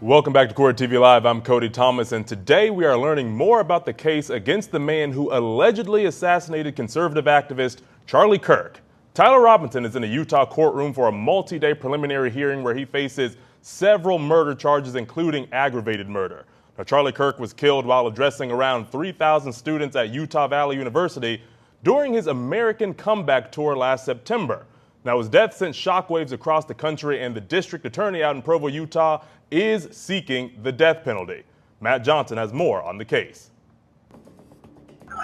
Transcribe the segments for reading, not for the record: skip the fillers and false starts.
Welcome back to Court TV Live. I'm Cody Thomas, and today we are learning more about the case against the man who allegedly assassinated conservative activist Charlie Kirk. Tyler Robinson is in a Utah courtroom for a multi-day preliminary hearing where he faces several murder charges, including aggravated murder. Now, Charlie Kirk was killed while addressing around 3,000 students at Utah Valley University during his American Comeback Tour last September. Now, his death sent shockwaves across the country, and the district attorney out in Provo, Utah, is seeking the death penalty. Matt Johnson has more on the case.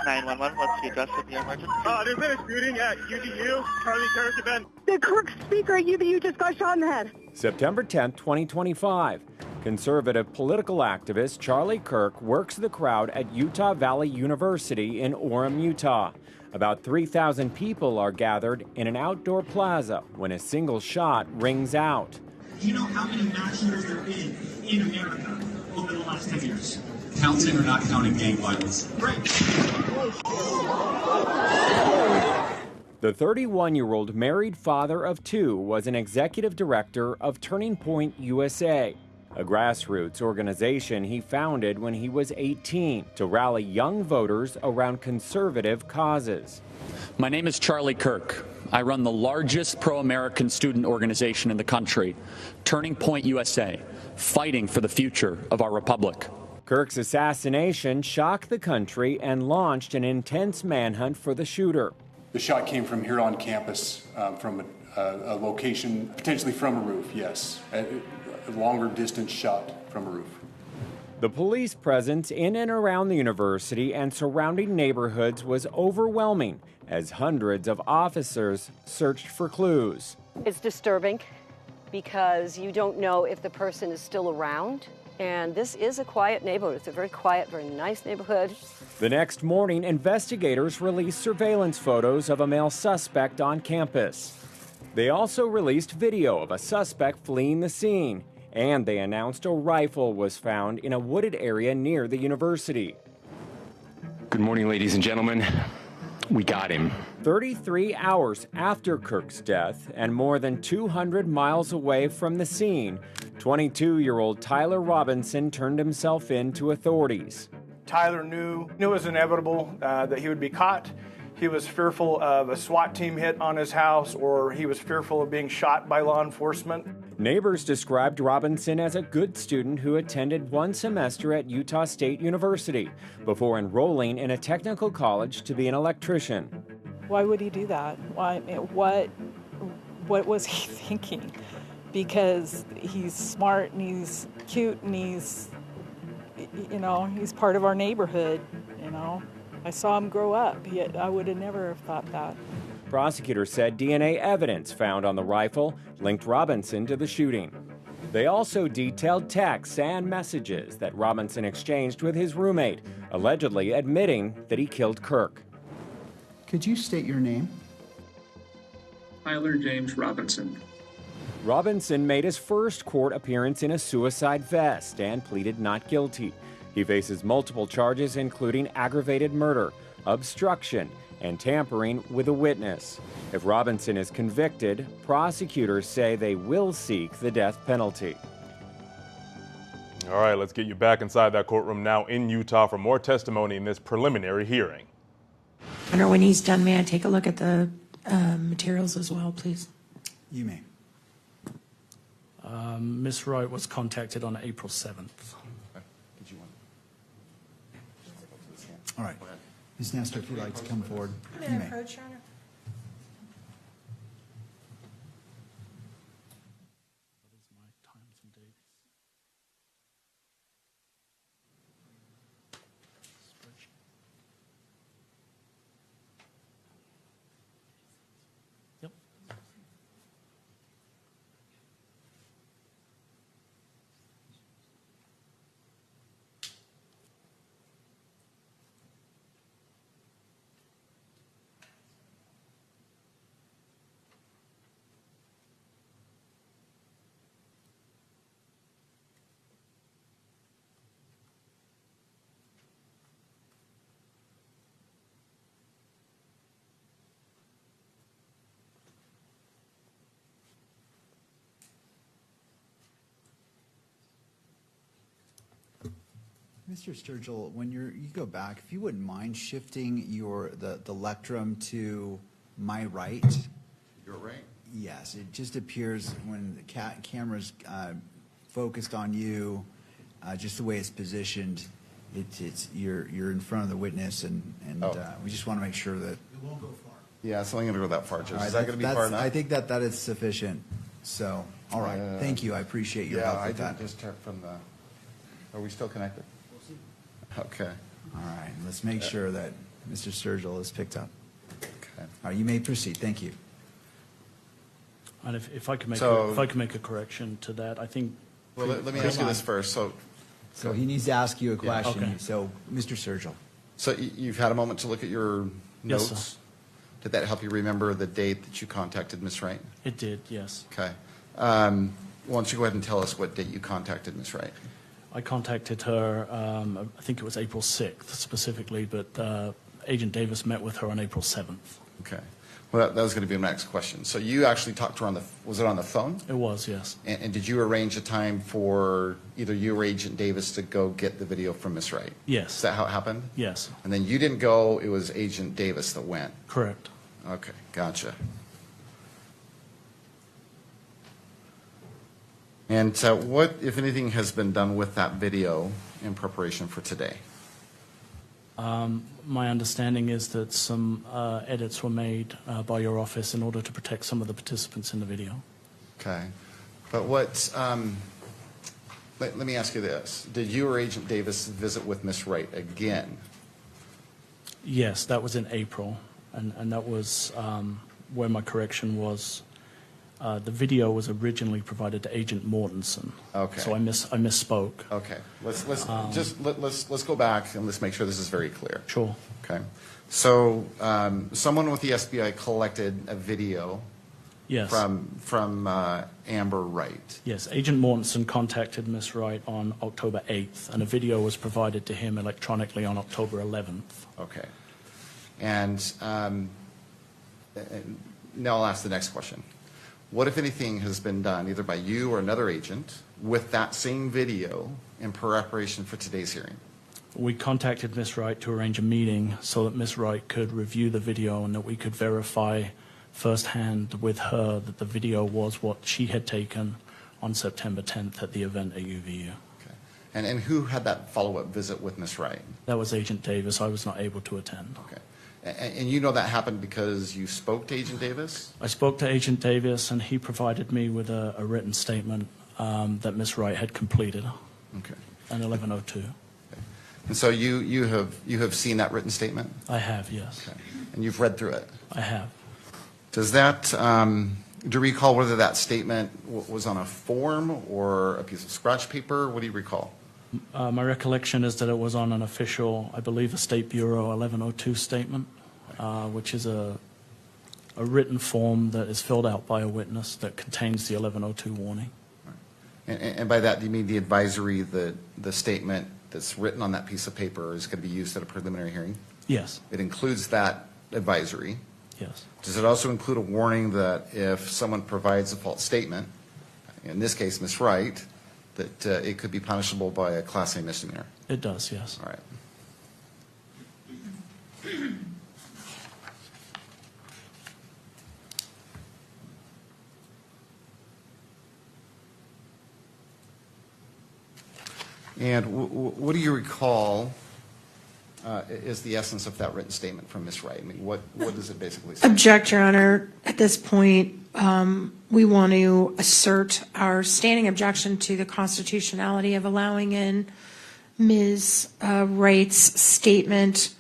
911, what's the address of the emergency? There's been a shooting at UVU. Charlie Kirk has been. The Kirk speaker at UVU just got shot in the head. September 10, 2025. Conservative political activist Charlie Kirk works the crowd at Utah Valley University in Orem, Utah. About 3,000 people are gathered in an outdoor plaza when a single shot rings out. Do you know how many mass shootings there have been in America over the last 10 years? Counting or not counting gang violence? Right. The 31-year-old married father of two was an executive director of Turning Point USA, a grassroots organization he founded when he was 18 to rally young voters around conservative causes. My name is Charlie Kirk. I run the largest pro-American student organization in the country, Turning Point USA, fighting for the future of our republic. Kirk's assassination shocked the country and launched an intense manhunt for the shooter. The shot came from here on campus, from a location, potentially from a roof, yes. A longer distance shot from a roof. The police presence in and around the university and surrounding neighborhoods was overwhelming as hundreds of officers searched for clues. It's disturbing because you don't know if the person is still around. And this is a quiet neighborhood. It's a very quiet, very nice neighborhood. The next morning, investigators released surveillance photos of a male suspect on campus. They also released video of a suspect fleeing the scene, and they announced a rifle was found in a wooded area near the university. Good morning, ladies and gentlemen. We got him. 33 hours after Kirk's death and more than 200 miles away from the scene, 22-year-old Tyler Robinson turned himself in to authorities. Tyler knew it was inevitable that he would be caught. He was fearful of a SWAT team hit on his house, or he was fearful of being shot by law enforcement. Neighbors described Robinson as a good student who attended one semester at Utah State University before enrolling in a technical college to be an electrician. Why would he do that? Why? What was he thinking? Because he's smart and he's cute and he's part of our neighborhood, I saw him grow up, yet I would have never thought that. Prosecutors said DNA evidence found on the rifle linked Robinson to the shooting. They also detailed texts and messages that Robinson exchanged with his roommate, allegedly admitting that he killed Kirk. Could you state your name? Tyler James Robinson. Robinson made his first court appearance in a suicide vest and pleaded not guilty. He faces multiple charges, including aggravated murder, obstruction, and tampering with a witness. If Robinson is convicted, prosecutors say they will seek the death penalty. All right, let's get you back inside that courtroom now in Utah for more testimony in this preliminary hearing. When he's done, may I take a look at the materials as well, please? You may. Ms. Wright was contacted on April 7th. Did you want? All right. Ms. Nestor, if you'd like to come forward, you may. Approach, Your Honor. Yep. Mr. Sturgill, when you go back, if you wouldn't mind shifting the lectrum to my right. Your right? Yes, it just appears when the camera's focused on you, just the way it's positioned, you're in front of the witness, and we just want to make sure that It won't go far. Yeah, it's only going to go that far, Judge. All right, Is that going to be far enough? I think that is sufficient. So, all right, thank you. I appreciate your help with that. Yeah, I did just check from the. Are we still connected? We'll see. Okay. All right, let's make sure that Mr. Sturgill is picked up. Okay. All right, you may proceed. Thank you. And if I could make a correction to that, I think. Well, let me ask you this first. So he needs to ask you a Yeah, question. okay. So, Mr. Sturgill. So you've had a moment to look at your Yes, notes? sir. Did that help you remember the date that you contacted Ms. Wright? It did, yes. Okay. Why don't you go ahead and tell us what date you contacted Ms. Wright? I contacted her, I think it was April 6th specifically, but Agent Davis met with her on April 7th. Okay. Well, that was going to be my next question. So you actually talked to her was it on the phone? It was, yes. And did you arrange a time for either you or Agent Davis to go get the video from Ms. Wright? Yes. Is that how it happened? Yes. And then you didn't go, it was Agent Davis that went? Correct. Okay, gotcha. And what, if anything, has been done with that video in preparation for today? My understanding is that some edits were made by your office in order to protect some of the participants in the video. Okay. But what, let me ask you this. Did you or Agent Davis visit with Ms. Wright again? Yes, that was in April, and that was where my correction was. The video was originally provided to Agent Mortensen. Okay. So I misspoke. Okay. Let's go back and let's make sure this is very clear. Sure. Okay. So someone with the SBI collected a video. Yes. From Amber Wright. Yes, Agent Mortensen contacted Ms. Wright on October 8th, and a video was provided to him electronically on October 11th. Okay. And now I'll ask the next question. What, if anything, has been done, either by you or another agent, with that same video in preparation for today's hearing? We contacted Ms. Wright to arrange a meeting so that Ms. Wright could review the video and that we could verify firsthand with her that the video was what she had taken on September 10th at the event at UVU. Okay. And who had that follow-up visit with Ms. Wright? That was Agent Davis. I was not able to attend. Okay. And you know that happened because you spoke to Agent Davis? I spoke to Agent Davis, and he provided me with a written statement that Ms. Wright had completed. Okay. An 1102. Okay. And so you have seen that written statement? I have, yes. Okay. And you've read through it? I have. Does that, do you recall whether that statement was on a form or a piece of scratch paper? What do you recall? My recollection is that it was on an official, I believe, a State Bureau 1102 statement, which is a written form that is filled out by a witness that contains the 1102 warning. Right. And by that, do you mean the advisory, the statement that's written on that piece of paper is going to be used at a preliminary hearing? Yes. It includes that advisory? Yes. Does it also include a warning that if someone provides a false statement, in this case, Ms. Wright, that it could be punishable by a Class A misdemeanor? It does, yes. All right. And what do you recall is the essence of that written statement from Ms. Wright? I mean, what does it basically say? Object, Your Honor. At this point, we want to assert our standing objection to the constitutionality of allowing in Ms. Wright's statement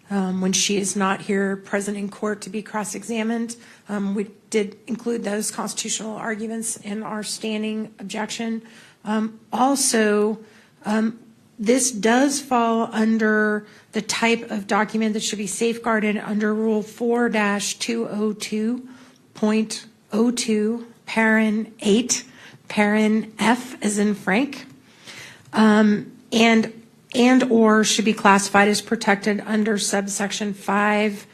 when she is not here present in court to be cross-examined. We did include those constitutional arguments in our standing objection. Also, this does fall under the type of document that should be safeguarded under Rule 4-202.02, Parent 8, Parent F as in Frank, and or should be classified as protected under subsection 5O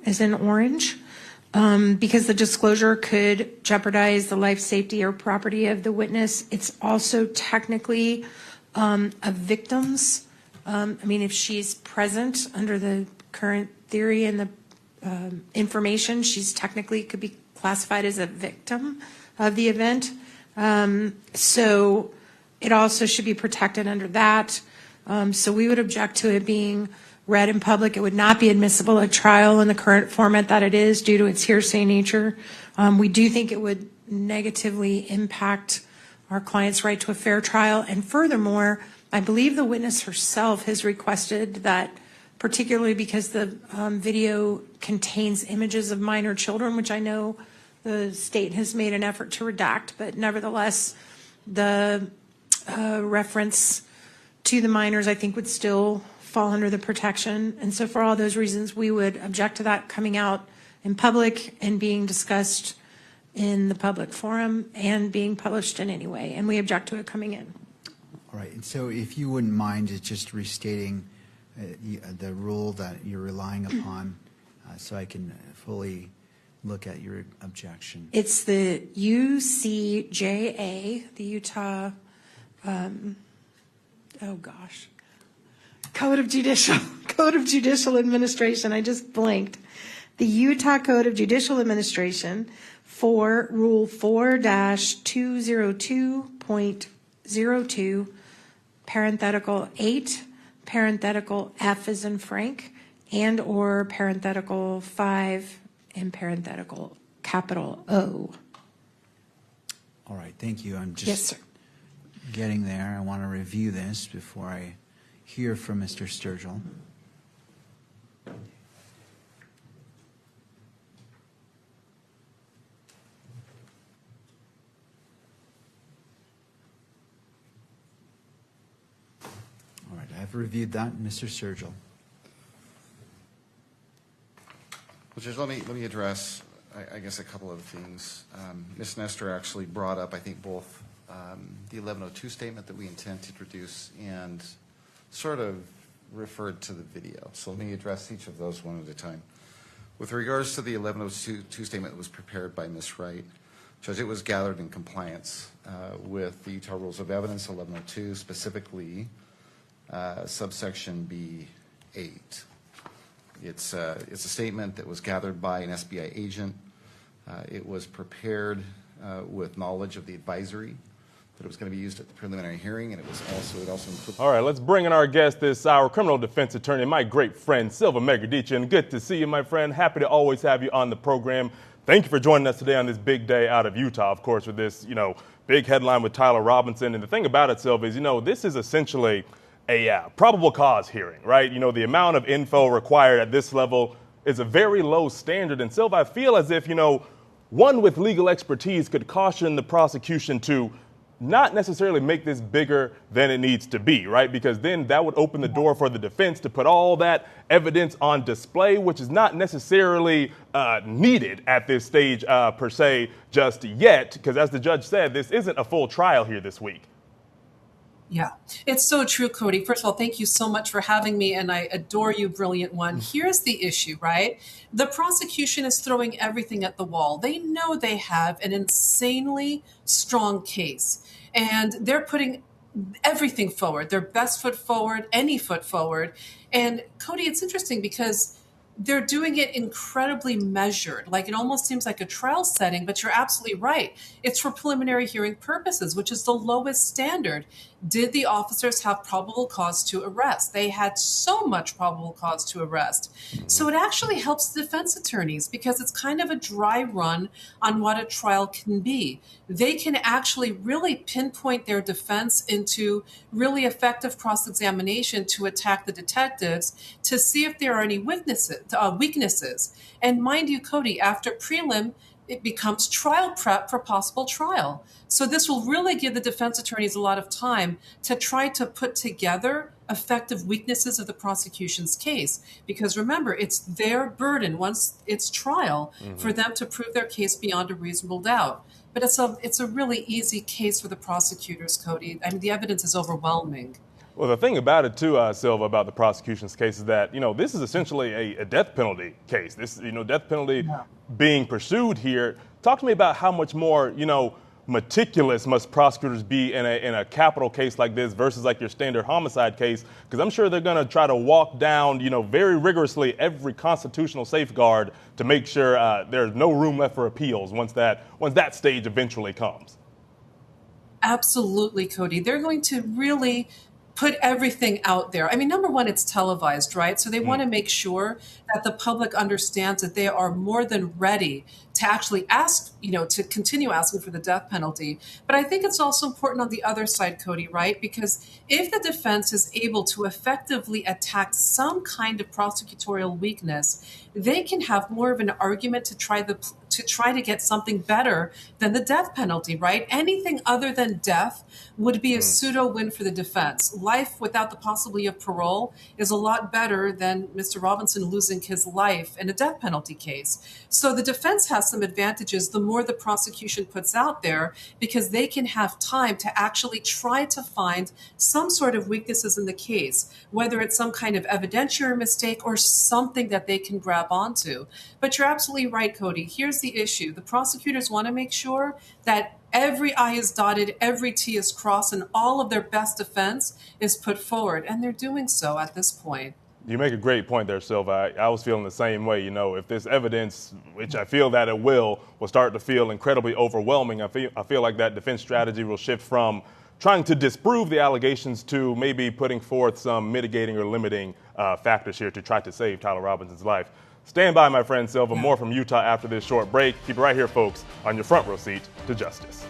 as in orange, because the disclosure could jeopardize the life, safety, or property of the witness. It's also technically of victims. I mean, if she's present under the current theory and the information, she's technically could be classified as a victim of the event. So it also should be protected under that. So we would object to it being read in public. It would not be admissible at trial in the current format that it is due to its hearsay nature. We do think it would negatively impact our client's right to a fair trial. And furthermore, I believe the witness herself has requested that, particularly because the video contains images of minor children, which I know the state has made an effort to redact, but nevertheless, the reference to the minors, I think, would still fall under the protection. And so for all those reasons, we would object to that coming out in public and being discussed in the public forum and being published in any way. And we object to it coming in. All right. And so if you wouldn't mind just restating the rule that you're relying upon so I can fully look at your objection. It's the UCJA, the Utah, Code of Judicial Administration. I just blanked. The Utah Code of Judicial Administration for Rule 4-202.02, parenthetical 8, parenthetical F as in Frank, and or parenthetical 5 and parenthetical capital O. All right, thank you. I'm just yes, sir. Getting there. I want to review this before I hear from Mr. Sturgill. All right, I've reviewed that, Mr. Sturgill. Well, Judge, let me address, I guess, a couple of things. Ms. Nestor actually brought up, I think, both the 1102 statement that we intend to introduce and sort of referred to the video. So let me address each of those one at a time. With regards to the 1102 statement that was prepared by Ms. Wright, Judge, it was gathered in compliance with the Utah Rules of Evidence 1102, specifically subsection B8. It's a statement that was gathered by an SBI agent. It was prepared with knowledge of the advisory that it was going to be used at the preliminary hearing, and it also included. All right, let's bring in our guest this hour, criminal defense attorney, my great friend, Silva Megadichian. Good to see you, my friend. Happy to always have you on the program. Thank you for joining us today on this big day out of Utah, of course, with this, big headline with Tyler Robinson. And the thing about it, Silva, is, this is essentially a probable cause hearing, right? The amount of info required at this level is a very low standard. And Silva, I feel as if, one with legal expertise could caution the prosecution to not necessarily make this bigger than it needs to be, right? Because then that would open the door for the defense to put all that evidence on display, which is not necessarily needed at this stage per se just yet, because as the judge said, this isn't a full trial here this week. Yeah, it's so true, Cody. First of all, thank you so much for having me, and I adore you, brilliant one. Here's the issue, right? The prosecution is throwing everything at the wall. They know they have an insanely strong case, and they're putting everything forward, their best foot forward, any foot forward. And Cody, it's interesting because they're doing it incredibly measured. Like it almost seems like a trial setting, but you're absolutely right. It's for preliminary hearing purposes, which is the lowest standard. Did the officers have probable cause to arrest? They had so much probable cause to arrest. So it actually helps the defense attorneys because it's kind of a dry run on what a trial can be. They can actually really pinpoint their defense into really effective cross-examination to attack the detectives to see if there are any weaknesses. And mind you, Cody, after prelim, it becomes trial prep for possible trial. So this will really give the defense attorneys a lot of time to try to put together effective weaknesses of the prosecution's case. Because remember, it's their burden once it's trial for them to prove their case beyond a reasonable doubt. But it's a really easy case for the prosecutors, Cody. I mean, the evidence is overwhelming. Well, the thing about it, too, Silva, about the prosecution's case is that, this is essentially a death penalty case. This, death penalty being pursued here. Talk to me about how much more, meticulous must prosecutors be in a capital case like this versus like your standard homicide case? Because I'm sure they're going to try to walk down, very rigorously every constitutional safeguard to make sure there's no room left for appeals once that stage eventually comes. Absolutely, Cody. They're going to really put everything out there. I mean, number one, it's televised, right? So they want to make sure that the public understands that they are more than ready to actually ask, to continue asking for the death penalty. But I think it's also important on the other side, Cody, right? Because if the defense is able to effectively attack some kind of prosecutorial weakness, they can have more of an argument to try to get something better than the death penalty, right? Anything other than death would be a pseudo win for the defense. Life without the possibility of parole is a lot better than Mr. Robinson losing his life in a death penalty case. So the defense has some advantages the more the prosecution puts out there, because they can have time to actually try to find some sort of weaknesses in the case, whether it's some kind of evidentiary mistake or something that they can grab onto. But you're absolutely right, Cody. Here's the issue. The prosecutors want to make sure that every I is dotted, every T is crossed, and all of their best defense is put forward. And they're doing so at this point. You make a great point there, Silva. I was feeling the same way. If this evidence, which I feel that it will start to feel incredibly overwhelming, I feel like that defense strategy will shift from trying to disprove the allegations to maybe putting forth some mitigating or limiting factors here to try to save Tyler Robinson's life. Stand by, my friend Silva. More from Utah after this short break. Keep it right here, folks, on your front row seat to justice.